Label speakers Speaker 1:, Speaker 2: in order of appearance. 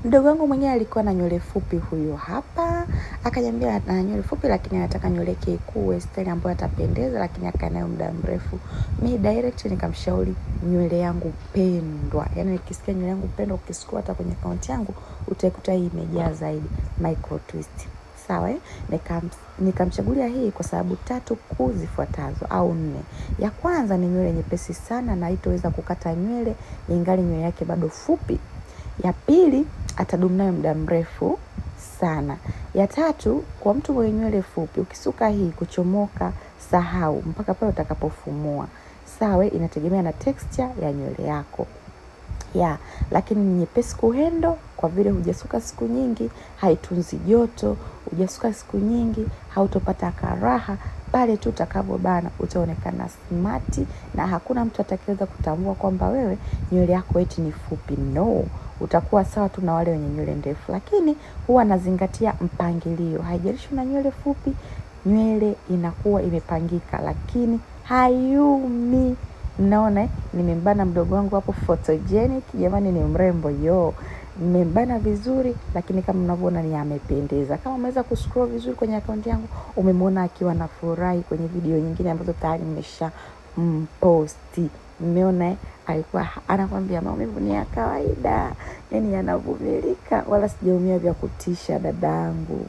Speaker 1: Mdogo wangu mwenyewe alikuwa na nywele fupi, huyo hapa. Akaniambia na nywele fupi lakini anataka nywele yake ikue style ambayo atapendeza, lakini akanayo muda mrefu. Mimi direct nikamshauri nywele yangu pendwa. Yaani nikisikia nywele yangu pendwa ukisukua hata kwenye account yangu utaikuta hii imejaa zaidi, micro twist. Sawa nikamchagulia hii kwa sababu 3 kuu zifuatazo au 4. Ya kwanza ni nywele nyepesi sana na haitoweza kukata nywele ingali nywele yake bado fupi. Ya pili, atadumu nayo muda mrefu sana. Ya 3, kwa mtu mwenye nywele fupi ukisuka hii kuchomoka sahau mpaka pale utakapofumua. Sawa, inategemea na texture ya nywele yako. Lakini ni nyepesi kuhendo kwa vile hujasuka siku nyingi, haitunzi joto, hujasuka siku nyingi, hautopata karaha, pale tu utakapobana utaonekana smart na hakuna mtu atakayeweza kutambua kwamba wewe nywele yako eti ni fupi. No, utakuwa sawa tu na wale wenye nywele ndefu. Lakini huwa nazingatia mpangilio. Haijalishi una nywele fupi, nywele inakuwa imepangika lakini hayumi. Naona nimembana mdogo wangu hapo photogenic, jamani ni mrembo nimembana vizuri, lakini kama mnavyoona ni amependeza. Kama umeweza kuscroll vizuri kwenye account yangu, umemwona akiwa na furahi kwenye video nyingine ambazo tayari nimesha posti. Umeona alikuwa anakuambia maumivu ni ya kawaida, yani yanavumilika, wala sijaumia vya kutisha dadangu.